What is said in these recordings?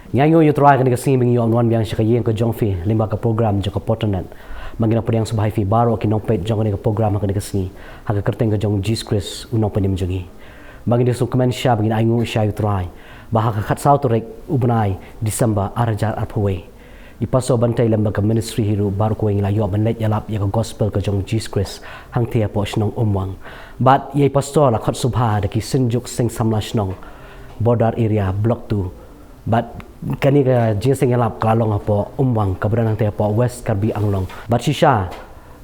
Ngayon yung try ka simbing yung anuan biyang siya kayeng ka jongfi lima ka program jong ka potonet. Magina pa diyang subhay fi baro kinongpet jong ka program ka kasi haga kerteng ka jong Jesus Christ unong panim jongi. Magina sukumen siya magina ayung siya yung try. Bahaka katsaw to rek ubnay December arajar arpuwe. Ipaso bantay lambag ka ministry hero baro ko yung layo banlet yalap yung gospel ka jong Jesus Christ hang tiya po sinong umwang. But yay pastor la kat subha daki sinjuk sing samlash nong border area block 2. But kani ka jinseng yalap kalong po umwang kabaran tiya po West Karbi Anglong. But siya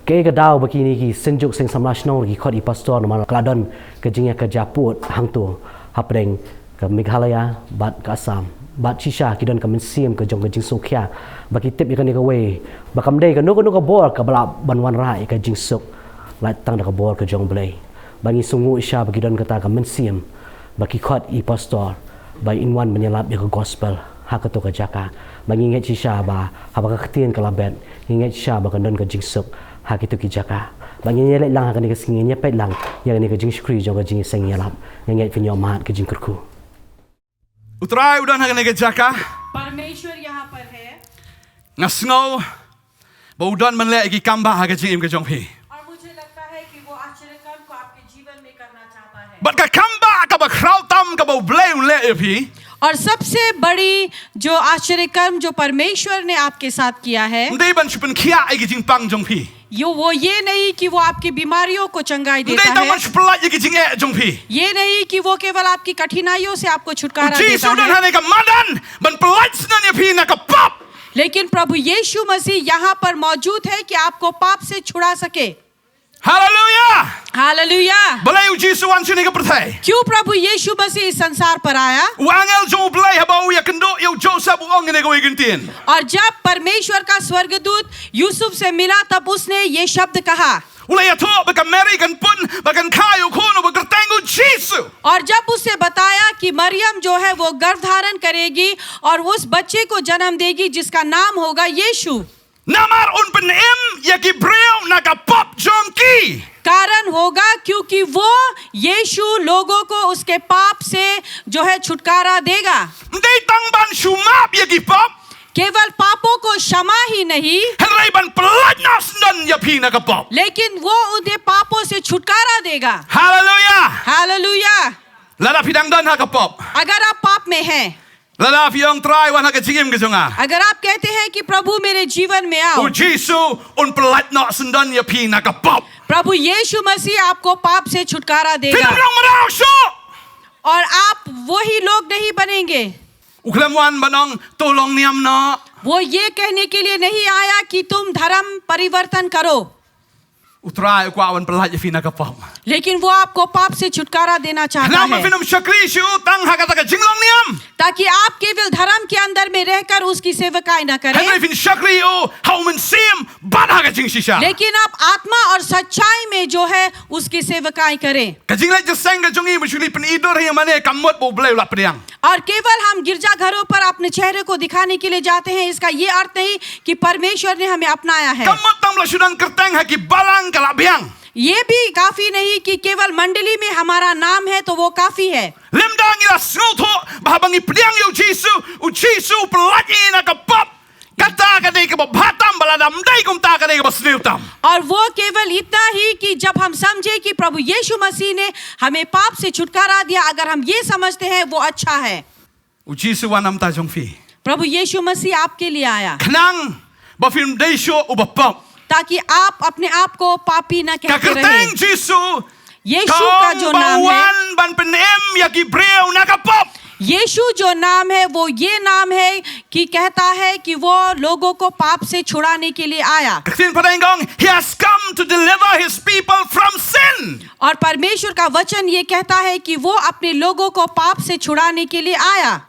kay ka daw bakini ki sinjuk sing samlash nong ki kot ipastor no kladon ka jingya ka japut hang tu hapdeng ka Meghalaya bat ka Assam. Bat shisha kidon ka mensim ka jong ka jingsuk kya baki tip ikan ka way bakam day ka no ka bor ka bala banwan ra ka jingsuk lat tang ka bor ka jong blay bangi sungu isya baki don kata ka mensim baki khot I pastor by inwan menyalap ya ka gospel hakato ka jaka bangi nget shisha ba haba ka ktien ka labet nget shisha ba ka don ka jingsuk hakito ki jaka bangi nyelek lang ka ni ka singin nyepet lang ya ni ka jingskri jong ka jingseng yalap nget finyo mat ka jingkurku उतराय उड़न हगने के जाका परमेश्वर यहाँ पर है नस्नो बहुडन मन ले की कम्बा हगे जिम के जोंग भी और मुझे लगता है कि वो आश्चर्य काम को आपके जीवन में करना चाहता है बट का कम्बा का बखराव तम का बहु ब्ले उले भी और सबसे बड़ी जो आश्चर्य कर्म जो परमेश्वर ने आपके साथ किया है दे बन छुपन खिया एक जिंग पंग जोंग भी वो ये नहीं कि वो आपकी बीमारियों को चंगाई देता दे है तमन छुपला एक जिंग ए जोंग भी ये नहीं कि वो केवल आपकी कठिनाइयों से आपको छुटकारा जी देता सुडन है हने का मदन बन प्लाट्स ने भी ना का पप लेकिन प्रभु यीशु मसीह यहाँ पर मौजूद है कि आपको पाप से छुड़ा सके हालेलुया हालेलुया भले जीसु वंशने का प्रथाय क्यों प्रभु यीशु मसीह इस संसार पर आया वांगल जो ब्ले हबाउ या कंदो यो जोसेफ ओंगने को इगंतिन और जब परमेश्वर का स्वर्गदूत यूसुफ से मिला तब उसने ये शब्द कहा उले या तो बका अमेरिकन पुन बकन खायो कोनो बकरतेंगु जीसु और जब उसे बताया कि मरियम जो है वो गर्भ धारण करेगी और उस बच्चे को जन्म देगी जिसका नाम होगा यीशु Namar un penem ya ki breu na ka pop jonki. कारण होगा क्योंकि वो यीशु लोगों को उसके पाप से जो है छुटकारा देगा Ndai tang ban shumap ya ki pop. केवल पापों को क्षमा ही नहीं Henry ban pelat nas dan ya pi na ka pop. लेकिन वो उन्हें पापों से छुटकारा देगा Hallelujah. Hallelujah Lada pidang dan ha ka pop. अगर आप पाप में हैं Lada fiong try wan ha ka jigim ke jonga. अगर आप कहते हैं कि प्रभु मेरे जीवन में आओ U Jesu un pelat nas dan ya pi na ka pop. प्रभु यीशु मसीह आपको पाप से छुटकारा देगा Tinam rong marau so. और आप वही लोग नहीं बनेंगे Uklam wan banong tolong niam na. वो ये कहने के लिए नहीं आया कि तुम धर्म परिवर्तन करो Utray ko awan pelat ya pi na ka pop. लेकिन वो आपको पाप से छुटकारा देना चाहता Nama है finum shakri shu tang ha ka ta ka jinglong niam. ताकि आप केवल धर्म के अंदर में रहकर उसकी सेवकाई न Henry करें fin shakri o how men sim ban ha ka jing shisha. लेकिन आप आत्मा और सच्चाई में जो है उसकी सेवकाई करें Kajing lai jaseng ka jongi mushuli pen idor hi mane kamot bo bleu la priang. और केवल हम गिरजा घरों पर अपने चेहरे को दिखाने के लिए जाते हैं इसका ये अर्थ नहीं कि परमेश्वर ने हमें अपनाया है Kamot tam la sudan kerteng ha ki balang ka labiang. ये भी काफी नहीं कि केवल मंडली में हमारा नाम है तो वो काफी है Lemdang ila snoto bahabangi priang yo Jesu u Jesu pelati na ka pop. Kata ka dei ka batam baladam dai kum ta ka dei ka basneutam. और वो केवल इतना ही कि जब हम समझे कि प्रभु यीशु मसीह ने हमें पाप से छुटकारा दिया अगर हम ये समझते हैं वो अच्छा है U Jesu wanam ta jong fi. प्रभु यीशु मसीह आपके लिए आया Khnang ba film dei sho u ba pop. ताकि आप अपने आप को पापी न Ka कहते kerteng रहे Jesu यीशु का जो नाम है Bawan ban penem ya ki breu na ka pop. यीशु जो नाम है वो ये नाम है कि कहता है कि वो लोगों को पाप से छुड़ाने के लिए आया Tin padengong he has come to deliver his people from sin. और परमेश्वर का वचन ये कहता है कि वो अपने लोगों को पाप से छुड़ाने के लिए आया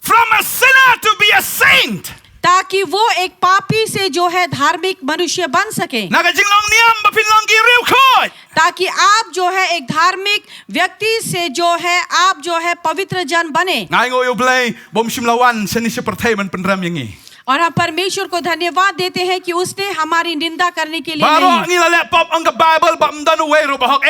From a sinner to be a saint. ताकि वो एक पापी से जो है धार्मिक मनुष्य बन sake Naga jinglong niam ba pinlong ki riu khot. ताकि आप जो है एक धार्मिक व्यक्ति से जो है आप जो है पवित्र जन बने Ngai ngo yo blai bom shimlawan seni seperti man penram yangi. और हम परमेश्वर को धन्यवाद देते हैं कि उसने हमारी निंदा करने के लिए Baro नहीं ngila le pop ang ka Bible ba mdanu we ro bahok.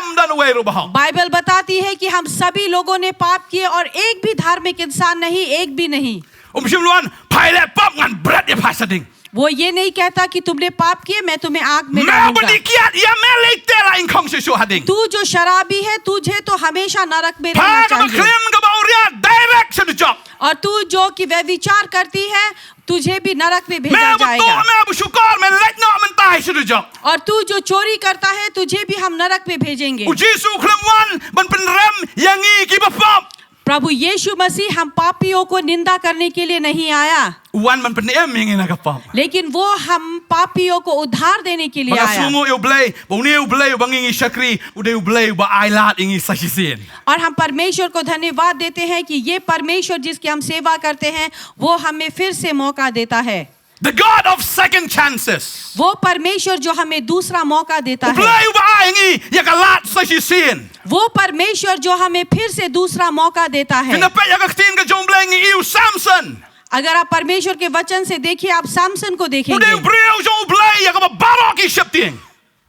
Mdanu we ro bahok. Bible बताती है कि हम सभी लोगों ने पाप किए और एक भी धार्मिक इंसान नहीं एक भी नहीं Umshimluan pilot pop ngan berat ya pasading. वो ये नहीं कहता कि तुमने पाप किए मैं तुम्हें आग में Mel डालूंगा। bedikiat ya mel lektela in kong sesu hading. तू जो शराबी है तुझे तो हमेशा नरक में रहना Pa ka चाहिए। klim ka bauria direct sa job. और तू जो कि व्यभिचार करती है तुझे भी नरक में भेजा Mel जाएगा। betul mel besyukar mel let no mentai sa job. और तू जो चोरी करता है तुझे भी हम नरक में भेजेंगे। Ujisu klimwan ban penrem yangi ki bapap. प्रभु यीशु मसीह हम पापियों को निंदा करने के लिए नहीं आया, Wan man penem yangi nakapap. लेकिन वो हम पापियों को उद्धार देने के लिए Maka आया। sumo eu blay, bau eu blay bangingi syakri, udah eu blay ba ailat ingi sasisin. और हम परमेश्वर को धन्यवाद देते हैं कि ये परमेश्वर जिसकी हम सेवा करते हैं वो हमें फिर से मौका देता है। The God of second chances. वो परमेश्वर जो हमें दूसरा मौका देता है, Blay ba ingi yakalat sasisin. वो परमेश्वर जो हमें फिर से दूसरा मौका देता है। Kenapa yakaktin ka jom blay ngi iu Samson? अगर आप परमेश्वर के वचन से देखिए, आप सामसन को Udah देखेंगे, eu breu jom blay yakaba barok i syapting.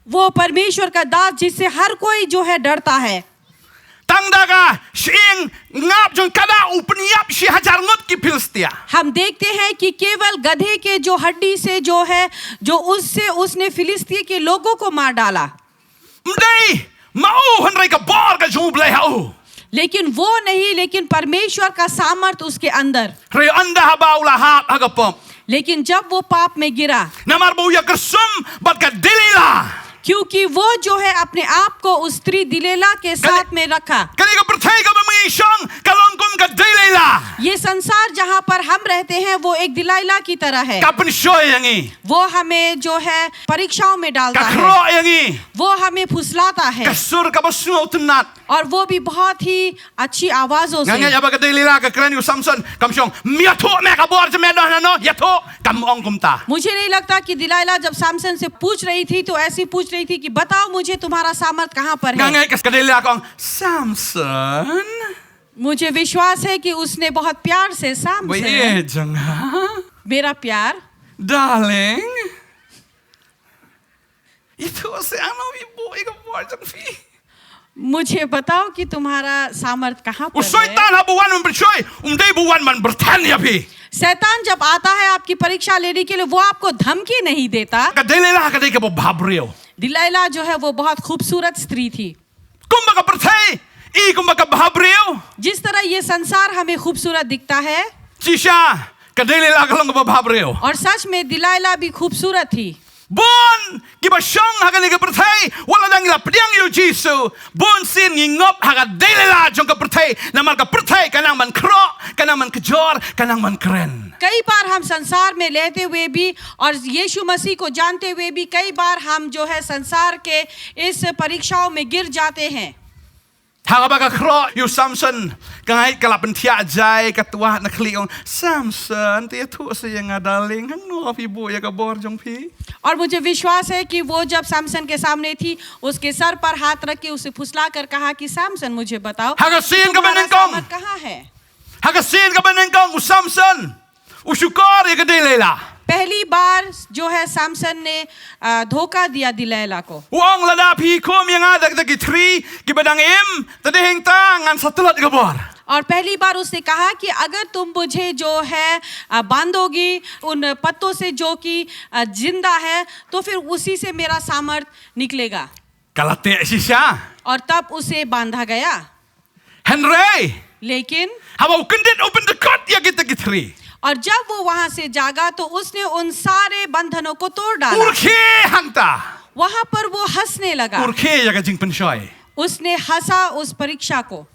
वो परमेश्वर का दास जिससे हर कोई जो है डरता है। Tangdaga siing ngap jong kada upniap si hajar ngot ki Filistia. हम देखते हैं कि केवल गधे के जो हड्डी से जो है जो उससे उसने फिलिस्तीय के लोगों को मार डाला, Mdai mau hanrai ka bar ka jom blay hau. लेकिन वो नहीं, लेकिन परमेश्वर का सामर्थ उसके अंदर। Re anda habau lahat agapom. लेकिन जब वो पाप में गिरा, Namar bau yakersum bat ka Delilah. क्योंकि वो जो है अपने आप को उस स्त्री दिलेला के साथ में रखा। Kani ka percaya ka mamisong kalongkom ka Delilah. ये संसार जहाँ पर हम रहते हैं वो एक दिलाइला की तरह है। Ka pensyoy yangi. वो हमें जो है परीक्षाओं में डालता Ka है, kro yangi. वो हमें फुसलाता है, Ka sur ka basno tunat. और वो भी बहुत ही अच्छी आवाजों Nganga से। yaba ka Delilah ka kran yu Samson kamsyong miato me ka bor jeme dah no yato kam ong kumta. मुझे नहीं लगता कि दिलाइला जब सामसन से पूछ रही थी तो ऐसी पूछ रही थी कि बताओ मुझे तुम्हारा सामर्थ कहाँ पर है। Nganga ka Delilah kong Samson. मुझे विश्वास है कि उसने बहुत प्यार से सामसन, Baye janga. मेरा प्यार, Darling. Itu si ano ibu ika bor jang fi. मुझे बताओ कि तुम्हारा सामर्थ कहाँ पर है। Usoitan habuan man persyoy umday buwan man bertan ya fi. शैतान जब आता है आपकी परीक्षा लेने के लिए वो आपको धमकी नहीं देता। Ka Delilah ka ka bo babreo. दिलाइला जो है वो बहुत खूबसूरत स्त्री थी। Kumbaga percaya, kumbaga babreo. जिस तरह ये संसार हमें खूबसूरत दिखता है, Sisya, ka Delilah ka lang ka babreo. और सच में दिलाइला भी खूबसूरत थी। Bon, kibasyong haga ka percaya, wala nang lapdyang yu Jisu. Bon sin ngingop haga Delilah jong ka percaya, naman ka percaya kanang man kro, kanang man kajor, kanang man keren. कई बार हम संसार में लेते हुए भी और यीशु मसीह को जानते हुए भी कई बार हम जो है संसार के इस परीक्षाओं में गिर जाते हैं। Haga baga kro yu Samson, kahit kalapan tiya jay katuwa na kliong Samson, tiya tu siya nga darling, hangno ibu ya ka bor jong pi. और मुझे विश्वास है कि वो जब सामसन के सामने थी उसके सर पर हाथ रख के उसे फुसला कर कहा कि सामसन मुझे बताओ Hagasin ka ba तुम्हारा ng kong? सामर्थ कहाँ है। Hagasin ka ba ng kong Samson? Usyukor ya ka Delilah. पहली बार जो है सामसन ने धोखा दिया दिलैला को। Wang ladapi kom yang ada kita tri kibadang im tadehing tangan satelot gabor. और पहली बार उसने कहा कि अगर तुम मुझे जो है बांधोगी उन पत्तों से जो कि जिंदा है तो फिर उसी से मेरा सामर्थ निकलेगा। Kalate sisya. और तब उसे बांधा गया। Henry. लेकिन Habaw kundit open the cut ya kita kitri. और जब वो वहां से जागा तो उसने उन सारे बंधनों को तोड़ डाला। Urke hanta. वहां पर वो हंसने लगा। Urke ya ka jing pensyoy. उसने हंसा उस परीक्षा को।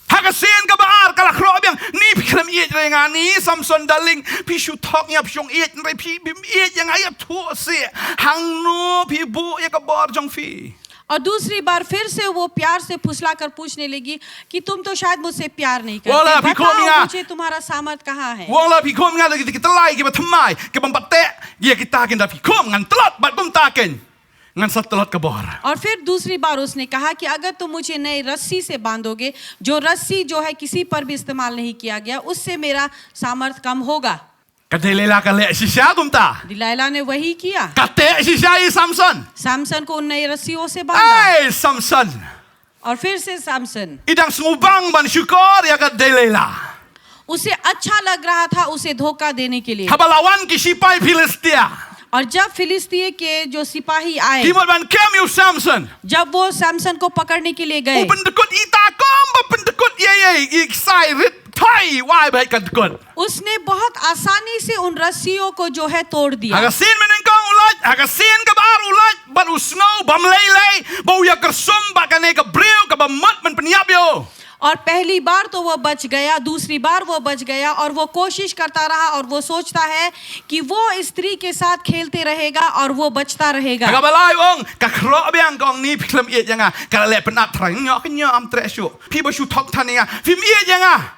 Hagasin ka ba ar kalakro biang ni pikram iet renga ni Samson darling pishu tok ya pyong iet nrai pi bim iet yang ayat tu se hangno pi bu ya ka bor jong fi. और दूसरी बार फिर से वो प्यार से फुसला कर पूछने लगी कि तुम तो शायद मुझसे प्यार नहीं वाला करते, भिखो मियां। बताओ मुझे तुम्हारा सामर्थ कहाँ है। Wala pi kom nga lagi kita lai kita thamai ke bambate ya kita kin da pi kom ngan telot bat bum taken ngan sat telot ka bor. और फिर दूसरी बार उसने कहा कि अगर तुम मुझे नई रस्सी से बांधोगे, जो रस्सी जो है किसी पर भी इस्तेमाल नहीं किया गया, उससे मेरा सामर्थ कम होगा। Ka Delilah ka le sisya kumta. दिलाइला ने वही किया। Kate sisya i Samson. सामसन को उन नई रस्सियों से बांधा Ay Samson. और फिर से सामसन Idang sumubang ban syukor ya ka Delilah. उसे अच्छा लग रहा था उसे धोखा देने के लिए। Habalawan ki sipai Filistia. और जब फिलिस्तीय के जो सिपाही आए, Timot ban kem you Samson. जब वो सैमसन को पकड़ने के लिए गए, Upen tekut ita kom, upen tekut ye ik sai rit thai wai bai kan tekut. उसने बहुत आसानी से उन रस्सियों को जो है तोड़ दिया। Haga sin menen kong ulat, haga sin ka bar ulat, ban usno bam lei, bau ya kersum ba kane ka breu ka bamot men penyap yo. और पहली बार तो वो बच गया, दूसरी बार वो बच गया और वो कोशिश करता रहा और वो सोचता है कि वो स्त्री के साथ खेलते रहेगा और वो बचता रहेगा। Haga balai ong ka khro biang kong ni philem ye janga ka le penat thrang nyok nyo am treshu. Pi ba shu thok thania, phim ye janga.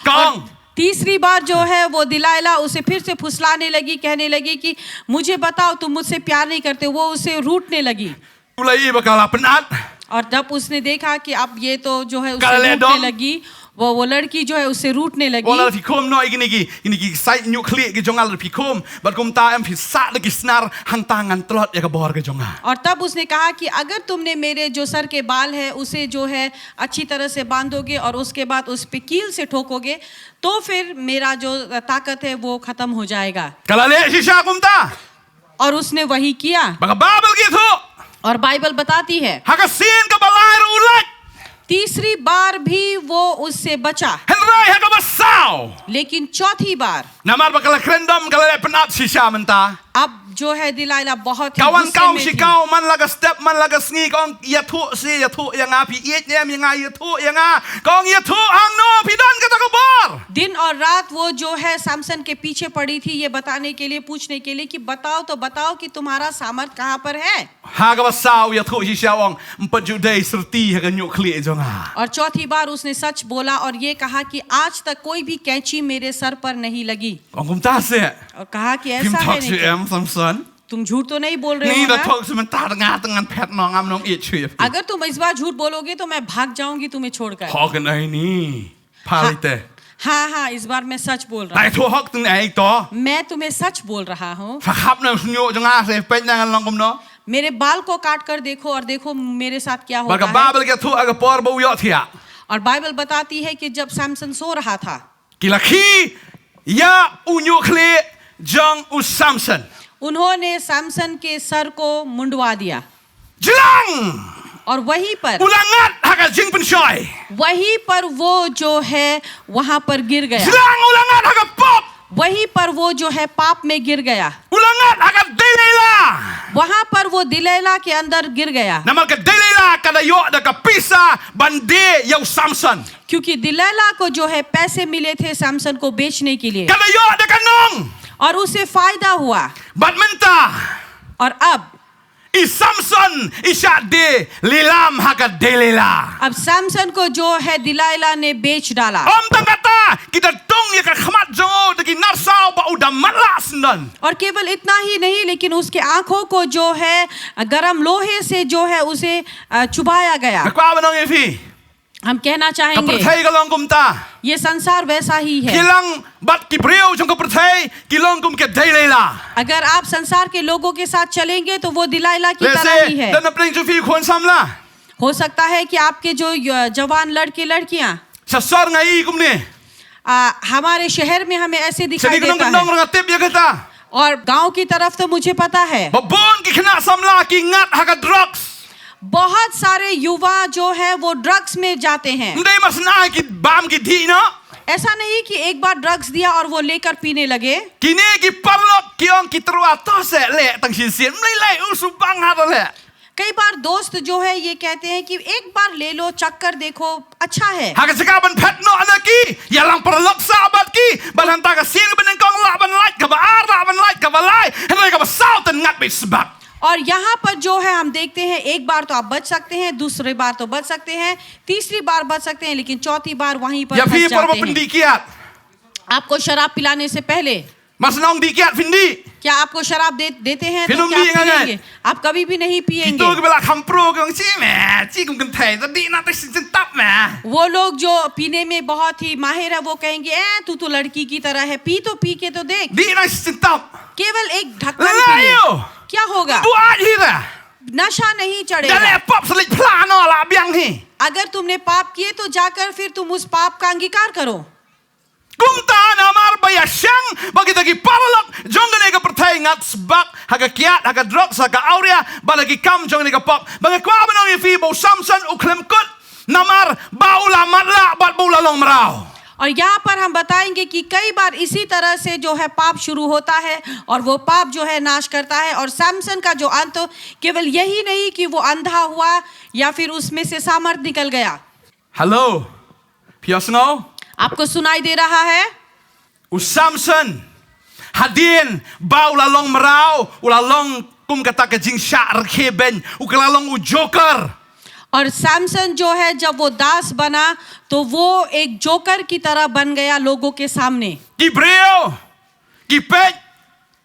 Kong तीसरी बार जो है वो दिलाइला उसे फिर से फुसलाने लगी, कहने लगी कि मुझे बताओ तुम मुझसे प्यार नहीं करते। वो उसे रूठने लगी ulai bakala penat. और जब उसने देखा कि अब ये तो जो है उसे Kalau रूठने dong. लगी, वो लड़की जो है उससे रूठने लगी। Wala fikom no igini ki sai nuklear ki jongal fikom bat kum ta em fi sa de ki snar hang tangan tlot ya ka bor ke jonga. और तब उसने कहा कि अगर तुमने मेरे जो सर के बाल है उसे जो है अच्छी तरह से बांधोगे और उसके बाद उस पे कील से ठोकोगे तो फिर मेरा जो ताकत है वो खत्म हो जाएगा। Kalau le sisa kum ta और उसने वही किया। baka babel gitu. और बाइबल बताती है Haka sin ka balai ulat. तीसरी बार भी वो उससे बचा, Henry haka basau. लेकिन चौथी बार Namar bakala krendom kalau le penat sisa menta. अब जो है दिलाइला बहुत ही Kawan गुस्से kau में si थी। kau man laga step man laga sni kong ya thu si ya thu yang api iet nyam yang ya thu yang kong ya thu ang no pidan kata ka bor. दिन और रात वो जो है सैमसन के पीछे पड़ी थी ये बताने के लिए, पूछने के लिए कि बताओ तो बताओ कि तुम्हारा सामर्थ कहाँ पर है। Haga basau ya thu sisa wong empat judai serti haka nuklear jonga. और चौथी बार उसने सच बोला और ये कहा कि आज तक कोई भी कैंची मेरे सर पर नहीं लगी। Kong kum ta se. और कहा कि Kim ऐसा है talk si नहीं, em Samson. तुम झूठ तो नहीं बोल रहे Ni हो da ना? talk sebentar dengan pet nong am nong it chui. अगर तुम इस बार झूठ बोलोगे तो मैं भाग जाऊंगी तुम्हें छोड़कर। Hok ai ni. Palite. हाँ हाँ, इस बार मैं सच बोल रहा Dai thu hok tung ai to. हूँ, मैं तुम्हें सच बोल रहा हूँ। Fakap na snyo jonga se pet nang long kum no. मेरे बाल को काट कर देखो और देखो मेरे साथ क्या होता Baka है। babel ke thu aga por bau yo thia. और बाइबल बताती है कि जब सैमसन सो रहा था, Kilaki ya unyukle jong us Samson. उन्होंने सैमसन के सर को मुंडवा दिया Jelang. और वहीं पर Ulangat haka jing penshoy. वो जो है वहां पर गिर गया। Jelang ulangat haka pop. वहीं पर वो जो है पाप में गिर गया। Ulangat haka delela. वहां पर वो दिलैला के अंदर गिर गया, Namal ka delela kada yo da ka pisa bande yo Samson. क्योंकि दिलैला को जो है पैसे मिले थे सैमसन को बेचने के लिए Kada yo da ka nong. और उसे फायदा हुआ। Badmenta. और अब I Samson isya de lilam haka delela. Samson को जो है दिलैला ने बेच डाला। Om tangata kita dong ya ka khmat jongo de ki narsau ba udam malas nan. और केवल इतना ही नहीं, लेकिन उसके आंखों को जो है गरम लोहे से जो है उसे चुभाया गया। Nakwa ba nong efi? हम कहना चाहेंगे Kaperthai ka long kum ta. ये संसार वैसा ही है। Kilang bat ki breu jong kaperthai kilong kum ke delela. अगर आप संसार के लोगों के साथ चलेंगे तो वो दिलैला की तरह ही Lese है। dan napling ju fi khon samla. हो सकता है कि आपके जो जवान लड़के लड़कियां Sa sor ngai kum ne. हमारे शहर में हमें ऐसे दिखाई Sadi देता kanong है, kanong ngatip ya kata. और गांव की तरफ तो मुझे पता है Babon ki khna samla ki ngat haka drugs. बहुत सारे युवा जो है वो ड्रग्स में जाते हैं। Ndai masna ki bam ki di no. ऐसा नहीं कि एक बार ड्रग्स दिया और वो लेकर पीने लगे। Kini ki parlok ki ong ki terwa to se le tang sin sin mlai lai usu bang ha le. कई बार दोस्त जो है ये कहते हैं कि एक बार ले लो, चक्कर देखो, अच्छा है। Haka sekaban pet no anaki. Yalang parlok sabat ki. Balan ta ka sin ben kong la ban light ka ba ar la ban light ka ba lai. Henry ka ba south and ngat be sebab. और यहाँ पर जो है हम देखते हैं एक बार तो आप बच सकते हैं, दूसरी बार तो बच सकते हैं, तीसरी बार बच सकते हैं, लेकिन चौथी बार वहीं पर Ya फंस fi जाते parba हैं। pendikiat. आपको शराब पिलाने से पहले Mas nong dikiat findi. क्या आपको शराब देते हैं तो फिल्म क्या भी आप इंगा पिएंगे? आप कभी भी नहीं पिएंगे। Itu ke bela kampro ke si me. Ci kum kan thai tadi na ta sin tap me. वो लोग जो पीने में बहुत ही माहिर है वो कहेंगे तू तो लड़की की तरह है, पी के तो देख, Di na sin tap. केवल एक ढक्कन पी ले, Layo. क्या होगा? Buat hira. नशा नहीं चढ़ेगा। Dale pop selit plano la biang hi. अगर तुमने पाप किए तो जाकर फिर तुम उस पाप का अंगीकार करो। Kumta namar bayasyang bagi tagi paralok jongane ka pertai ngat sebak haga kiat haga drok haga aurea balagi kam jongane ka pop bagi kwa banong ifi bo Samson uklem kut namar baula matla bat baula long merau. और यहाँ पर हम बताएंगे कि कई बार इसी तरह से जो है पाप शुरू होता है और वो पाप जो है नाश करता है। और सैमसन का जो अंत केवल यही नहीं कि वो अंधा हुआ या फिर उसमें से सामर्थ निकल गया। Hello, Piasno. आपको सुनाई दे रहा है? Samson hadin baula long merau ula long kum kata ke jing syak rekeben ukala long u joker. और सैमसन जो है जब वो दास बना तो वो एक जोकर की तरह बन गया लोगों के सामने। Ki breo, ki pet,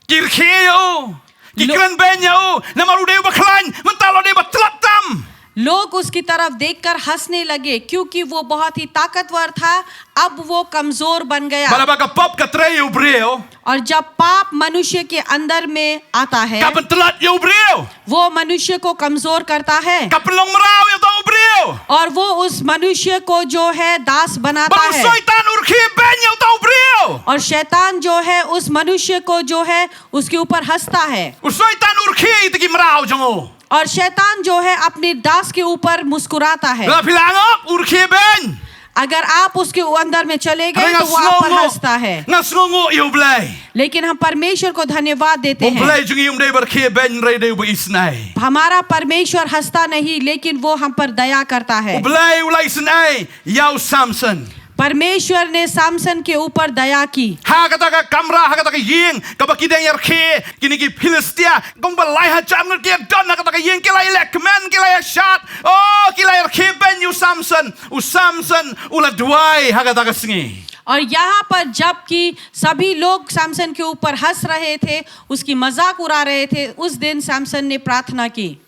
ki rkeo, ki kren benyo, namaru deu baklan, mentalo deu batlatam. लोग उसकी तरफ देखकर हंसने लगे क्योंकि वो बहुत ही ताकतवर था, अब वो कमजोर बन गया। Balabaga pop ka treo breo, और जब पाप मनुष्य के अंदर में आता है ka pentlat yo breo, वो मनुष्य को कमजोर करता है ka pelong merau yo tau breo. और वो उस मनुष्य को जो है दास बनाता Bang है। syaitan urki benyo tau breo. और शैतान जो है उस मनुष्य को जो है उसके ऊपर हंसता है। Syaitan urki tegi merau jongo. और शैतान जो है अपने दास के ऊपर मुस्कुराता है। La pilangop urki ben. अगर आप उसके अंदर में चले गए तो वो आप पर हंसता है। Ngasngongo yo blay. लेकिन हम परमेश्वर को धन्यवाद देते Mo हैं। blay jungi um dei berki ben rei deu beisnai. हमारा परमेश्वर हंसता नहीं लेकिन वो हम पर दया करता है। Blay ulai senai yau Samson. परमेश्वर ने सामसन के ऊपर दया की। Ha kata ka kamra ha kata ka ying ka baki deng yarke kini ki Philistia gong balai ha cham ngut ki don ha kata ka ying kilai lek men kilai shat oh kilai yarke ben you Samson u Samson ula duai ha kata ka singi. और यहाँ पर जबकि सभी लोग सैमसन के ऊपर हंस रहे थे, उसकी मजाक उड़ा रहे थे, उस दिन सैमसन ने प्रार्थना की।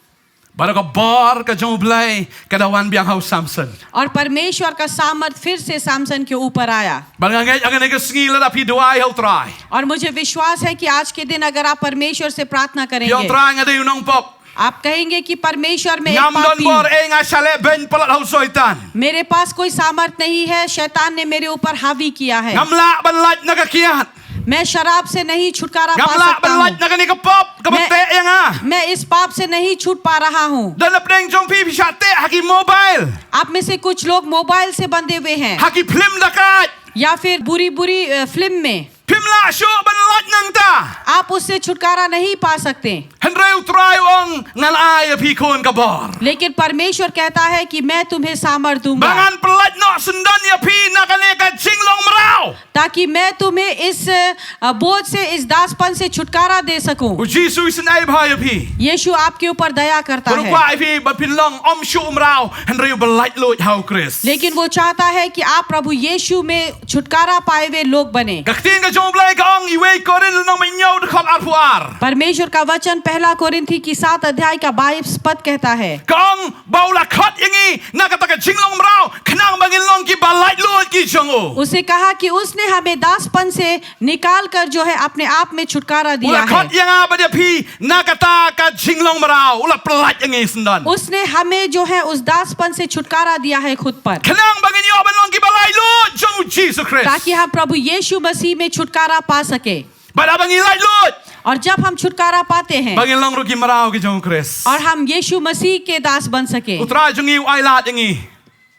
Baru ka bar ka jong blay ka dawan biang hau Samson. और परमेश्वर का सामर्थ फिर से सैमसन के ऊपर आया। Baru ngai angan ka singi la pi duai hau try. और मुझे विश्वास है कि आज के दिन अगर आप परमेश्वर से प्रार्थना Yo करेंगे, try ngade unong pop. आप कहेंगे कि परमेश्वर में एक Ngam don पापी bor हूं। nga shale ben palat hau syaitan. मेरे पास कोई सामर्थ नहीं है, शैतान ने मेरे ऊपर हावी किया है। Ngamla ban laj na ka kiat. मैं शराब से नहीं छुटकारा पा Ngamla सकता ban laj हूँ। na ka ni ka pop ka bate yang ah. मैं इस पाप से नहीं छूट पा रहा हूँ। Dan lepdeng jong pi pisate haki mobile. आप में से कुछ लोग मोबाइल से बंधे हुए हैं Haki film dakat. या फिर बुरी बुरी फिल्म में Film la syok ban laj nang ta. आप उससे छुटकारा नहीं पा सकते। Henry utrai ong ngan ai pi kon ka bor. लेकिन परमेश्वर कहता है कि मैं तुम्हें सामर्थ दूंगा Bangan pelaj no sendan ya pi nak ane ka jinglong merau. ताकि मैं तुम्हें इस बोझ से, इस दासपन से छुटकारा दे सकूं। U Jisu isen ai bha ya pi. यीशु आपके ऊपर दया करता Baru है, kwa ai pi ba pin long om syu merau. Henry belaj loj hau Chris. लेकिन वो चाहता है कि आप प्रभु यीशु में छुटकारा पाए हुए लोग बने। Kaktin ka jong blai ka ong iwe korin nong menyau dekat arpuar. परमेश्वर का वचन पहला कोरिन्थी की 7 अध्याय का 22 पद कहता है, Kong baula khot yangi nak kata ka jinglong merau. Kenang bangin long ki balaj loj ki jongo. उसे कहा कि उसने हमें दासपन से निकाल कर जो है अपने आप में छुटकारा दिया Ula है। khot yang apa dia pi nak kata ka jinglong merau. Ula pelaj yangi sendan. उसने हमें जो है उस दासपन से छुटकारा दिया है खुद पर, Kenang bangin yo ban long ki balaj loj jong Jesus Christ. ताकि हम प्रभु यीशु मसीह में छुटकारा पा सके। Bada bangin laj loj. और जब हम छुटकारा पाते हैं Bangin long ruki merau ki jong Christ. और हम यीशु मसीह के दास बन सके, Utra jongi ai lat yangi.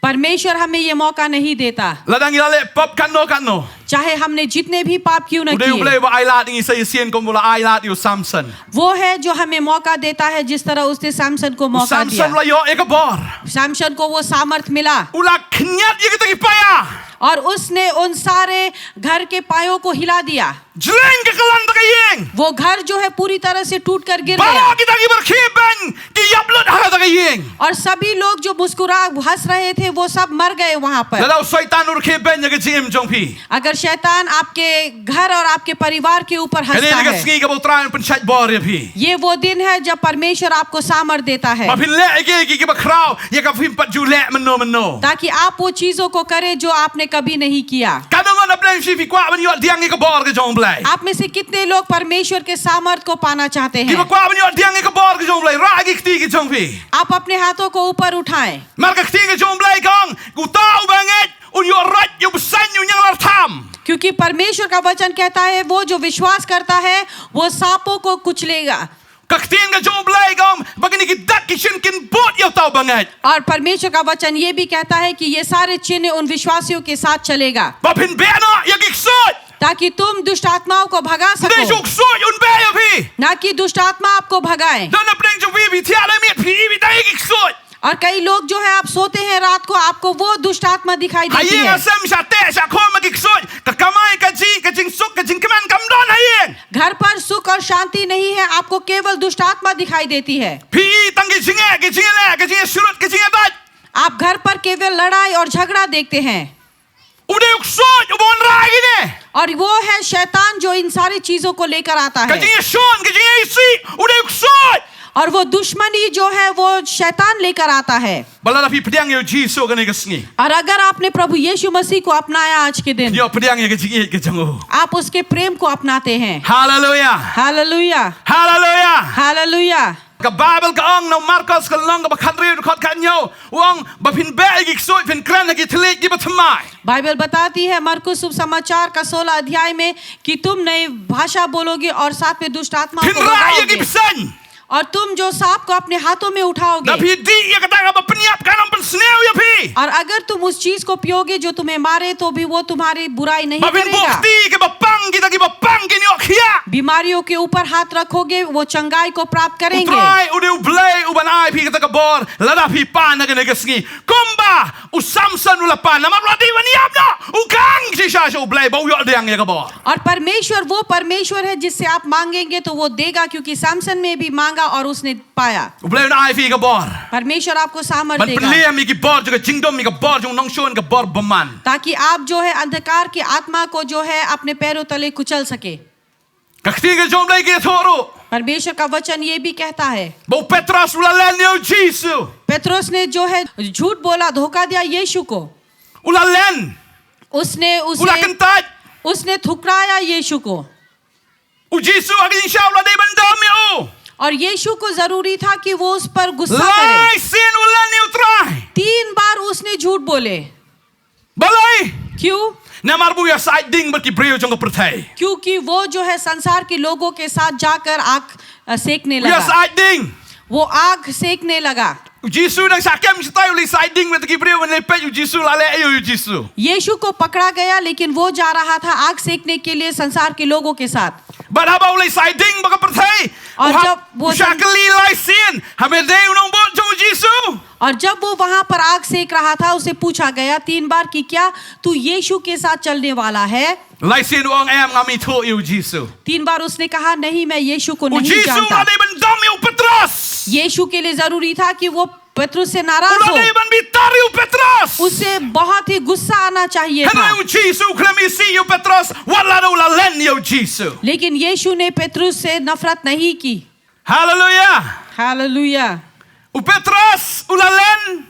परमेश्वर हमें ये मौका नहीं देता। Ladang ilale pop kanno. चाहे हमने जितने भी पाप क्यों न Udah किए, boleh ba ai lat yangi saya sien kom bola ai lat yo Samson. वो है जो हमें मौका देता है जिस तरह उसने सैमसन को मौका Samson दिया। la yo ekabor. सैमसन को वो सामर्थ मिला Ula kenyat ye kita paya. और उसने उन सारे घर के पायों को हिला दिया। Jeleng ke kelan ta yeng. वो घर जो है पूरी तरह से टूट कर गिर Bawa गया kita ki berkiban ki yaplut ha ta yeng. और सभी लोग जो मुस्कुरा हंस रहे थे वो सब मर गए वहां पर। Dalau syaitan urkiban ya ke jim jong pi. अगर शैतान आपके घर और आपके परिवार के ऊपर Kali हंसता ni ke है, singi ke botran penchat bor ya pi. ये वो दिन है जब परमेश्वर आपको सामर्थ देता है Ma pin le ki ba krau ya ka pin pat ju le meno. ताकि आप वो चीजों को करें जो आपने कभी नहीं किया। Kadang na plan si fi kwa ban yo diang ke bor ke jong blai. आप में से कितने लोग परमेश्वर के सामर्थ को पाना चाहते Ki ba हैं? kwa ban yo diang ke bor ke jong blai. Ra ki kti ke jong pi. आप अपने हाथों को ऊपर उठाएं Marka kti ke jong blai kong. Ku tau banget un yo rat yo besan yo yang lar tham. क्योंकि परमेश्वर का वचन कहता है वो जो विश्वास करता है वो सांपों को कुचलेगा. Kaktin ka jo blay gam bagani ki dak ki shin kin bot yo tau bangat. और परमेश्वर का वचन ये भी कहता है कि ये सारे चिन्ह उन विश्वासियों के साथ चलेगा Ba phin be no ya ki sot. ताकि तुम दुष्ट आत्माओं को भगा Ne सको, jok sot un be ya phi. ना कि दुष्ट आत्मा आपको भगाए. Dan na preng jo vi thia la met phi vi dai ki sot. और कई लोग जो है आप सोते हैं रात को आपको वो दुष्ट आत्मा दिखाई देती Hayeng है. asam sha te sha kho ma ki sot. Ka kamai ka ji ka jing suk ka jing kaman kam don hayeng. घर पर सुख और शांति नहीं है, आपको केवल दुष्ट आत्मा दिखाई देती है. Phi tang ki jinge ki jinge la ka jinge surut ka jinge bat. आप घर पर केवल लड़ाई और झगड़ा देखते हैं. Ude uk sot ubon ra gi ne. और वो है शैतान जो इन सारी चीजों को लेकर आता Ka है. jinge shon ka jinge isi ude uk sot. और वो दुश्मनी जो है वो शैतान लेकर आता है. Balala phi pediang yo jisu ka ne ka sngi. और अगर आपने प्रभु यीशु मसीह को अपनाया आज के दिन, Yo pediang ya ka jinge ka jango. आप उसके प्रेम को अपनाते हैं. Hallelujah. Hallelujah, Hallelujah. Hallelujah. Ka Bible ka ong no Marcos ka long ka khat ri khot kan yo. Wong ba phin be gi soi phin kran ki thlik gi ba thamai. Bible बताती है मरकुस सुसमाचार का 16 अध्याय में कि तुम नई भाषा बोलोगे और साथ में दुष्ट आत्माओं Phin को ra ya भगाओगे. gi psan. और तुम जो सांप को अपने हाथों में Da उठाओगे phi di ya ka ta ba pniap ka nam pan sneu ya phi. और अगर तुम उस चीज को पियोगे जो तुम्हें मारे तो भी वो तुम्हारी बुराई नहीं Ba phin करेगा. bukti ke ba pang ki ta ki ba pang ki ni okhia. बीमारियों के ऊपर हाथ रखोगे वो चंगाई को प्राप्त करेंगे. Utrai ude ublay uban ai phi ka ta ka bor. Lada phi pa na ka ne ka sngi. Kumba u Samson u la pa na ma rati ba ni ap no. U kang si sha sho ublay ba u yo dang ya ka bor. और परमेश्वर वो परमेश्वर है जिससे आप मांगेंगे तो वो देगा, क्योंकि सैमसन में भी मांगा और उसने पाया. Ublay na ai phi ka bor. परमेश्वर आपको सामर्थ Man देगा pelia mi ki bor jo ka jingdom mi ka bor jo nong shon ka bor baman. ताकि आप जो है अंधकार की आत्मा को जो है अपने पैरों तले कुचल सके. Kakti ka jom lay ki thoro. परमेश्वर का वचन ये भी कहता है. Bo Petros ula len yo Jisu. Petros ने जो है झूठ बोला, धोखा दिया यीशु को. Ula len. उसने Ula उसे kentat. उसने ठुकराया यीशु को. U Jisu agin siya ula day bandam yo. और यीशु को जरूरी था कि वो उस पर गुस्सा करे. Lay sin ula ni utray. 3 बार उसने झूठ बोले. Balay. क्यों? Na marbu ya side ding ba ki breo jong ka pratay. क्योंकि वो जो है संसार के लोगों के साथ जाकर आग सेकने Ya लगा. side ding. वो आग सेकने लगा. U Jisu nang sakem si tayo li side ding ba ki breo man lepet u Jisu la le yo Jisu. यीशु को पकड़ा गया, लेकिन वो जा रहा था आग सेकने के लिए संसार के लोगों के साथ. But how about side ding ba ka pratay? और जब वो Shakli lay sin. Hame day unong bo jong Jisu. और जब वो वहां पर आग सेक रहा था उसे पूछा गया 3 बार कि क्या तू यीशु के साथ चलने वाला है. Lay sin uang em ngami to yo Jisu. 3 बार उसने कहा नहीं, मैं यीशु को U नहीं Jisu जानता. la day bandam yo Petros. यीशु के लिए जरूरी था कि वो पेत्रुस से नाराज Ula हो. day ban bitar yo Petros. उसे बहुत ही गुस्सा आना चाहिए था. Hello Jisu klamisi yo Petros. Wala do la len yo Jisu. लेकिन यीशु ने पेत्रुस से नफरत नहीं की. Hallelujah. Hallelujah. U Petros ulalen.